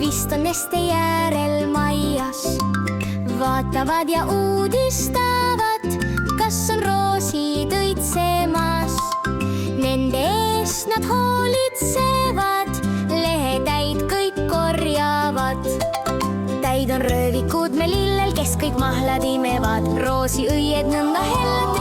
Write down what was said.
vist on neste järel maias. Vaatavad ja uudistavad, kas on roosid õitsemas. Nende eest nad hoolitsevad, lehetäid kõik korjavad. Täid on röövikud me lillel, kes kõik mahlad imevad. Roosiõied nõnda hellad